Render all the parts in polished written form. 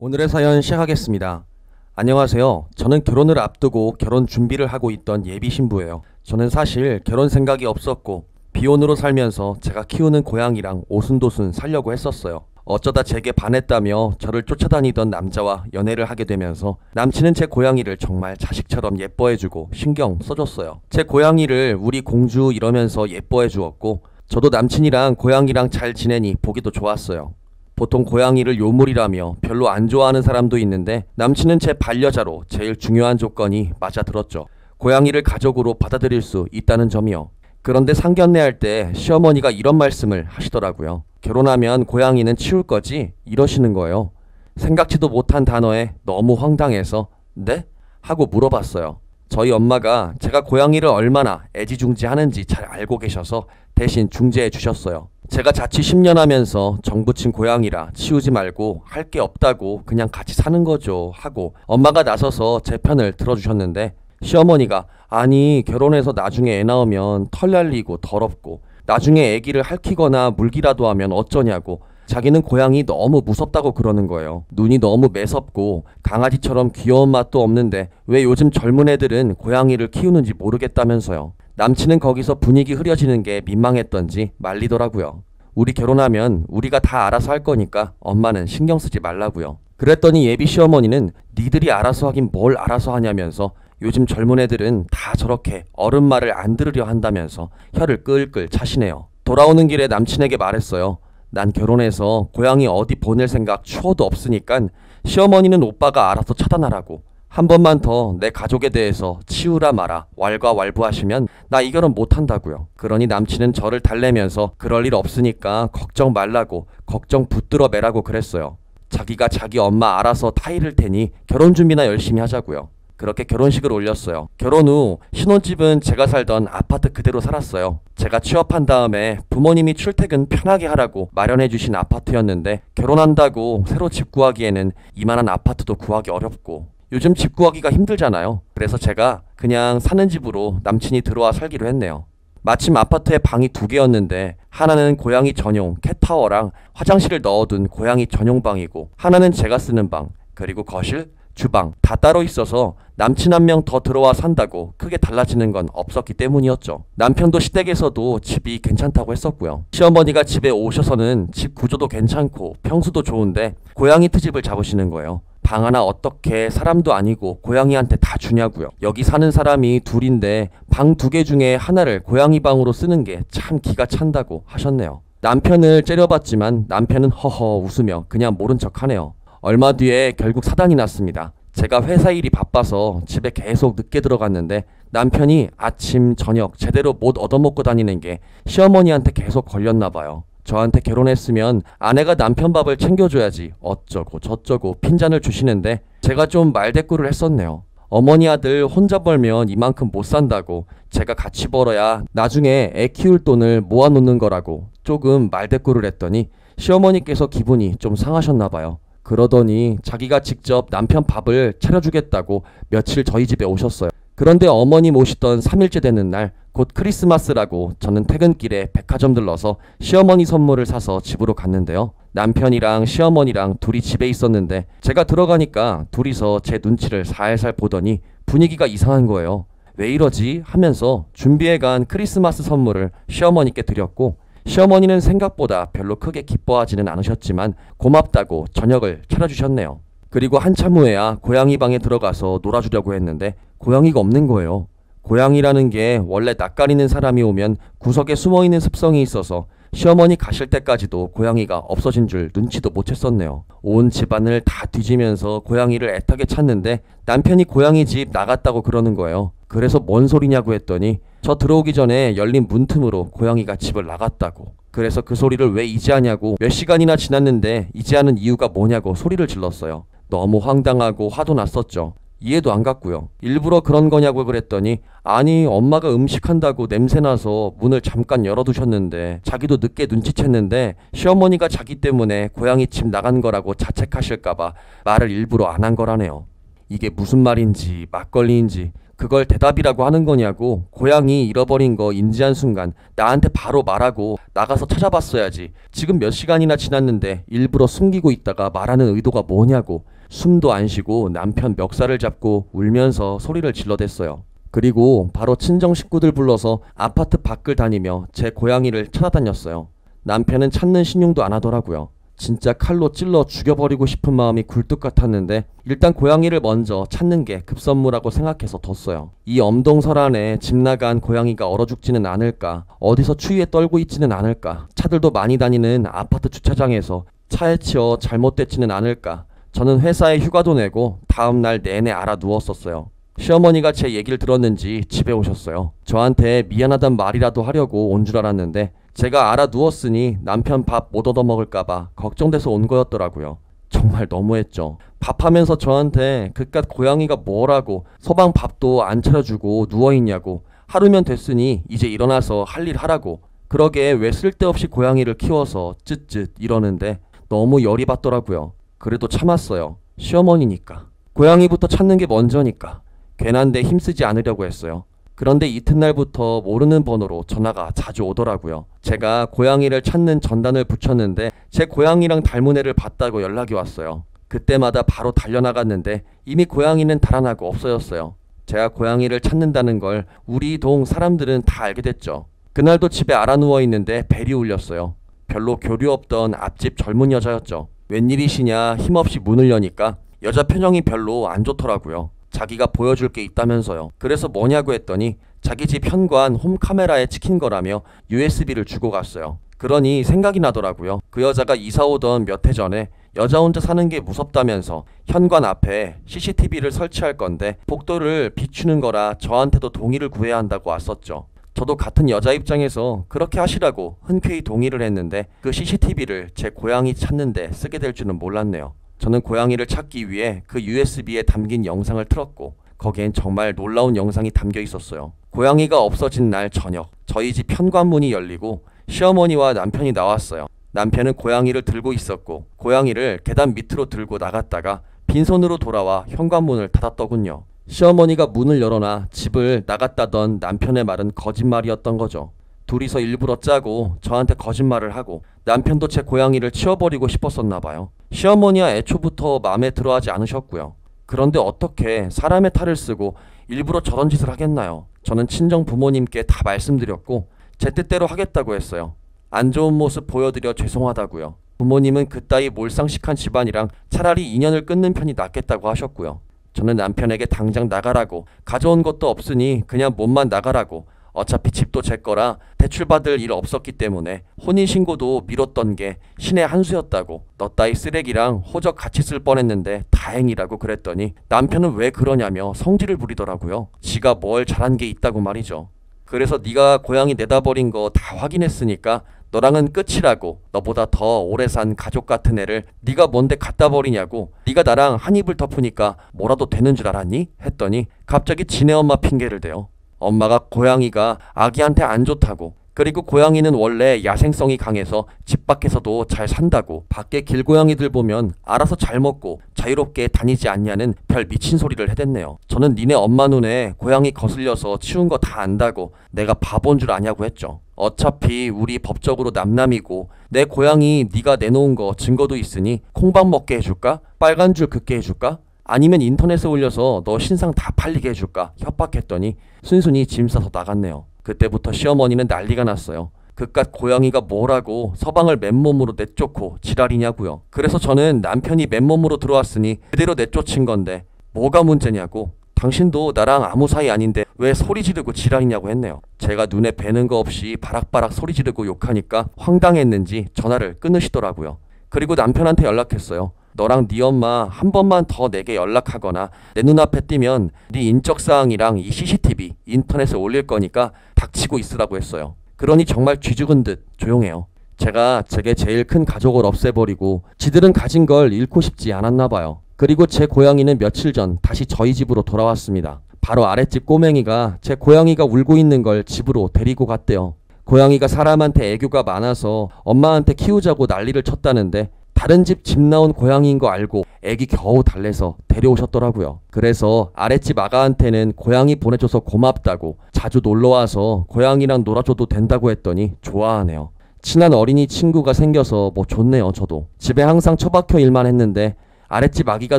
오늘의 사연 시작하겠습니다. 안녕하세요. 저는 결혼을 앞두고 결혼 준비를 하고 있던 예비 신부예요. 저는 사실 결혼 생각이 없었고 비혼으로 살면서 제가 키우는 고양이랑 오순도순 살려고 했었어요. 어쩌다 제게 반했다며 저를 쫓아다니던 남자와 연애를 하게 되면서 남친은 제 고양이를 정말 자식처럼 예뻐해주고 신경 써줬어요. 제 고양이를 우리 공주 이러면서 예뻐해주었고 저도 남친이랑 고양이랑 잘 지내니 보기도 좋았어요. 보통 고양이를 요물이라며 별로 안 좋아하는 사람도 있는데 남친은 제 반려자로 제일 중요한 조건이 맞아들었죠. 고양이를 가족으로 받아들일 수 있다는 점이요. 그런데 상견례 할 때 시어머니가 이런 말씀을 하시더라고요. 결혼하면 고양이는 치울 거지? 이러시는 거예요. 생각지도 못한 단어에 너무 황당해서 네? 하고 물어봤어요. 저희 엄마가 제가 고양이를 얼마나 애지중지하는지 잘 알고 계셔서 대신 중재해 주셨어요. 제가 자취 10년 하면서 정부친 고양이라 치우지 말고 할 게 없다고 그냥 같이 사는 거죠 하고 엄마가 나서서 제 편을 들어주셨는데 시어머니가 아니 결혼해서 나중에 애 낳으면 털 날리고 더럽고 나중에 애기를 핥히거나 물기라도 하면 어쩌냐고 자기는 고양이 너무 무섭다고 그러는 거예요. 눈이 너무 매섭고 강아지처럼 귀여운 맛도 없는데 왜 요즘 젊은 애들은 고양이를 키우는지 모르겠다면서요. 남친은 거기서 분위기 흐려지는 게 민망했던지 말리더라고요. 우리 결혼하면 우리가 다 알아서 할 거니까 엄마는 신경 쓰지 말라고요. 그랬더니 예비 시어머니는 니들이 알아서 하긴 뭘 알아서 하냐면서 요즘 젊은 애들은 다 저렇게 어른 말을 안 들으려 한다면서 혀를 끌끌 차시네요. 돌아오는 길에 남친에게 말했어요. 난 결혼해서 고양이 어디 보낼 생각 추워도 없으니깐 시어머니는 오빠가 알아서 차단하라고. 한 번만 더 내 가족에 대해서 치우라 마라 왈가왈부하시면 나 이 결혼 못한다고요. 그러니 남친은 저를 달래면서 그럴 일 없으니까 걱정 말라고 걱정 붙들어 매라고 그랬어요. 자기가 자기 엄마 알아서 타이를 테니 결혼 준비나 열심히 하자고요. 그렇게 결혼식을 올렸어요. 결혼 후 신혼집은 제가 살던 아파트 그대로 살았어요. 제가 취업한 다음에 부모님이 출퇴근 편하게 하라고 마련해 주신 아파트였는데 결혼한다고 새로 집 구하기에는 이만한 아파트도 구하기 어렵고 요즘 집 구하기가 힘들잖아요. 그래서 제가 그냥 사는 집으로 남친이 들어와 살기로 했네요. 마침 아파트에 방이 2개였는데 하나는 고양이 전용 캣타워랑 화장실을 넣어둔 고양이 전용 방이고 하나는 제가 쓰는 방 그리고 거실, 주방 다 따로 있어서 남친 한 명 더 들어와 산다고 크게 달라지는 건 없었기 때문이었죠. 남편도 시댁에서도 집이 괜찮다고 했었고요. 시어머니가 집에 오셔서는 집 구조도 괜찮고 평수도 좋은데 고양이 트집을 잡으시는 거예요. 방 하나 어떻게 사람도 아니고 고양이한테 다 주냐고요. 여기 사는 사람이 둘인데 방 2개 중에 하나를 고양이 방으로 쓰는 게 참 기가 찬다고 하셨네요. 남편을 째려봤지만 남편은 허허 웃으며 그냥 모른 척하네요. 얼마 뒤에 결국 사단이 났습니다. 제가 회사 일이 바빠서 집에 계속 늦게 들어갔는데 남편이 아침 저녁 제대로 못 얻어먹고 다니는 게 시어머니한테 계속 걸렸나 봐요. 저한테 결혼했으면 아내가 남편 밥을 챙겨줘야지 어쩌고 저쩌고 핀잔을 주시는데 제가 좀 말대꾸를 했었네요. 어머니 아들 혼자 벌면 이만큼 못 산다고 제가 같이 벌어야 나중에 애 키울 돈을 모아놓는 거라고 조금 말대꾸를 했더니 시어머니께서 기분이 좀 상하셨나 봐요. 그러더니 자기가 직접 남편 밥을 차려주겠다고 며칠 저희 집에 오셨어요. 그런데 어머니 모시던 3일째 되는 날 곧 크리스마스라고 저는 퇴근길에 백화점 들러서 시어머니 선물을 사서 집으로 갔는데요. 남편이랑 시어머니랑 둘이 집에 있었는데 제가 들어가니까 둘이서 제 눈치를 살살 보더니 분위기가 이상한 거예요. 왜 이러지? 하면서 준비해간 크리스마스 선물을 시어머니께 드렸고 시어머니는 생각보다 별로 크게 기뻐하지는 않으셨지만 고맙다고 저녁을 차려주셨네요. 그리고 한참 후에야 고양이 방에 들어가서 놀아주려고 했는데 고양이가 없는 거예요. 고양이라는 게 원래 낯가리는 사람이 오면 구석에 숨어있는 습성이 있어서 시어머니 가실 때까지도 고양이가 없어진 줄 눈치도 못 챘었네요. 온 집안을 다 뒤지면서 고양이를 애타게 찾는데 남편이 고양이 집 나갔다고 그러는 거예요. 그래서 뭔 소리냐고 했더니 저 들어오기 전에 열린 문틈으로 고양이가 집을 나갔다고. 그래서 그 소리를 왜 이제 하냐고 몇 시간이나 지났는데 이제 하는 이유가 뭐냐고 소리를 질렀어요. 너무 황당하고 화도 났었죠. 이해도 안 갔고요. 일부러 그런 거냐고 그랬더니 아니 엄마가 음식한다고 냄새나서 문을 잠깐 열어두셨는데 자기도 늦게 눈치챘는데 시어머니가 자기 때문에 고양이 집 나간 거라고 자책하실까봐 말을 일부러 안 한 거라네요. 이게 무슨 말인지 막걸리인지 그걸 대답이라고 하는 거냐고. 고양이 잃어버린 거 인지한 순간 나한테 바로 말하고 나가서 찾아봤어야지. 지금 몇 시간이나 지났는데 일부러 숨기고 있다가 말하는 의도가 뭐냐고. 숨도 안 쉬고 남편 멱살을 잡고 울면서 소리를 질러댔어요. 그리고 바로 친정 식구들 불러서 아파트 밖을 다니며 제 고양이를 찾아다녔어요. 남편은 찾는 신용도 안 하더라고요. 진짜 칼로 찔러 죽여버리고 싶은 마음이 굴뚝 같았는데 일단 고양이를 먼저 찾는 게 급선무라고 생각해서 뒀어요. 이 엄동설안에 집 나간 고양이가 얼어 죽지는 않을까, 어디서 추위에 떨고 있지는 않을까, 차들도 많이 다니는 아파트 주차장에서 차에 치여 잘못됐지는 않을까. 저는 회사에 휴가도 내고 다음날 내내 알아 누웠었어요. 시어머니가 제 얘기를 들었는지 집에 오셨어요. 저한테 미안하단 말이라도 하려고 온 줄 알았는데 제가 알아 누웠으니 남편 밥 못 얻어 먹을까봐 걱정돼서 온 거였더라고요. 정말 너무했죠. 밥하면서 저한테 그깟 고양이가 뭐라고 서방 밥도 안 차려주고 누워있냐고, 하루면 됐으니 이제 일어나서 할 일 하라고, 그러게 왜 쓸데없이 고양이를 키워서 쯧쯧 이러는데 너무 열이 받더라고요. 그래도 참았어요. 시어머니니까. 고양이부터 찾는 게 먼저니까. 괜한데 힘쓰지 않으려고 했어요. 그런데 이튿날부터 모르는 번호로 전화가 자주 오더라고요. 제가 고양이를 찾는 전단을 붙였는데 제 고양이랑 닮은 애를 봤다고 연락이 왔어요. 그때마다 바로 달려나갔는데 이미 고양이는 달아나고 없어졌어요. 제가 고양이를 찾는다는 걸 우리 동 사람들은 다 알게 됐죠. 그날도 집에 알아 누워있는데 벨이 울렸어요. 별로 교류 없던 앞집 젊은 여자였죠. 웬일이시냐 힘없이 문을 여니까 여자 표정이 별로 안 좋더라고요. 자기가 보여줄 게 있다면서요. 그래서 뭐냐고 했더니 자기 집 현관 홈카메라에 찍힌 거라며 USB를 주고 갔어요. 그러니 생각이 나더라고요. 그 여자가 이사 오던 몇 해 전에 여자 혼자 사는 게 무섭다면서 현관 앞에 CCTV를 설치할 건데 복도를 비추는 거라 저한테도 동의를 구해야 한다고 왔었죠. 저도 같은 여자 입장에서 그렇게 하시라고 흔쾌히 동의를 했는데 그 CCTV를 제 고양이 찾는데 쓰게 될 줄은 몰랐네요. 저는 고양이를 찾기 위해 그 USB에 담긴 영상을 틀었고 거기엔 정말 놀라운 영상이 담겨 있었어요. 고양이가 없어진 날 저녁, 저희 집 현관문이 열리고 시어머니와 남편이 나왔어요. 남편은 고양이를 들고 있었고 고양이를 계단 밑으로 들고 나갔다가 빈손으로 돌아와 현관문을 닫았더군요. 시어머니가 문을 열어놔 집을 나갔다던 남편의 말은 거짓말이었던 거죠. 둘이서 일부러 짜고 저한테 거짓말을 하고 남편도 제 고양이를 치워버리고 싶었었나 봐요. 시어머니와 애초부터 마음에 들어하지 않으셨고요. 그런데 어떻게 사람의 탈을 쓰고 일부러 저런 짓을 하겠나요? 저는 친정 부모님께 다 말씀드렸고 제 뜻대로 하겠다고 했어요. 안 좋은 모습 보여드려 죄송하다고요. 부모님은 그따위 몰상식한 집안이랑 차라리 인연을 끊는 편이 낫겠다고 하셨고요. 저는 남편에게 당장 나가라고, 가져온 것도 없으니 그냥 몸만 나가라고, 어차피 집도 제 거라 대출받을 일 없었기 때문에 혼인신고도 미뤘던 게 신의 한 수였다고, 너 따위 쓰레기랑 호적 같이 쓸 뻔했는데 다행이라고 그랬더니 남편은 왜 그러냐며 성질을 부리더라고요. 지가 뭘 잘한 게 있다고 말이죠. 그래서 네가 고양이 내다 버린 거 다 확인했으니까 너랑은 끝이라고, 너보다 더 오래 산 가족 같은 애를 네가 뭔데 갖다 버리냐고, 네가 나랑 한 입을 덮으니까 뭐라도 되는 줄 알았니? 했더니 갑자기 지네 엄마 핑계를 대요. 엄마가 고양이가 아기한테 안 좋다고, 그리고 고양이는 원래 야생성이 강해서 집 밖에서도 잘 산다고, 밖에 길고양이들 보면 알아서 잘 먹고 자유롭게 다니지 않냐는 별 미친 소리를 해댔네요. 저는 니네 엄마 눈에 고양이 거슬려서 치운 거 다 안다고 내가 바본 줄 아냐고 했죠. 어차피 우리 법적으로 남남이고 내 고양이 네가 내놓은 거 증거도 있으니 콩밥 먹게 해줄까? 빨간 줄 긋게 해줄까? 아니면 인터넷에 올려서 너 신상 다 팔리게 해줄까? 협박했더니 순순히 짐 싸서 나갔네요. 그때부터 시어머니는 난리가 났어요. 그깟 고양이가 뭐라고 서방을 맨몸으로 내쫓고 지랄이냐고요. 그래서 저는 남편이 맨몸으로 들어왔으니 그대로 내쫓은 건데 뭐가 문제냐고, 당신도 나랑 아무 사이 아닌데 왜 소리 지르고 지랄이냐고 했네요. 제가 눈에 뵈는 거 없이 바락바락 소리 지르고 욕하니까 황당했는지 전화를 끊으시더라고요. 그리고 남편한테 연락했어요. 너랑 네 엄마 한 번만 더 내게 연락하거나 내 눈앞에 띄면 네 인적사항이랑 이 CCTV 인터넷에 올릴 거니까 닥치고 있으라고 했어요. 그러니 정말 쥐죽은 듯 조용해요. 제가 제게 제일 큰 가족을 없애버리고 지들은 가진 걸 잃고 싶지 않았나 봐요. 그리고 제 고양이는 며칠 전 다시 저희 집으로 돌아왔습니다. 바로 아랫집 꼬맹이가 제 고양이가 울고 있는 걸 집으로 데리고 갔대요. 고양이가 사람한테 애교가 많아서 엄마한테 키우자고 난리를 쳤다는데 다른 집 나온 고양이인 거 알고 애기 겨우 달래서 데려오셨더라고요. 그래서 아랫집 아가한테는 고양이 보내줘서 고맙다고 자주 놀러와서 고양이랑 놀아줘도 된다고 했더니 좋아하네요. 친한 어린이 친구가 생겨서 뭐 좋네요. 저도 집에 항상 처박혀 일만 했는데 아랫집 아기가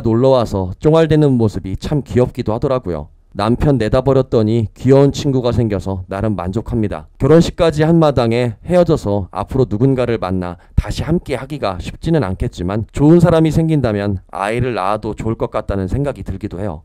놀러와서 쫑알대는 모습이 참 귀엽기도 하더라고요. 남편 내다 버렸더니 귀여운 친구가 생겨서 나름 만족합니다. 결혼식까지 한 마당에 헤어져서 앞으로 누군가를 만나 다시 함께 하기가 쉽지는 않겠지만 좋은 사람이 생긴다면 아이를 낳아도 좋을 것 같다는 생각이 들기도 해요.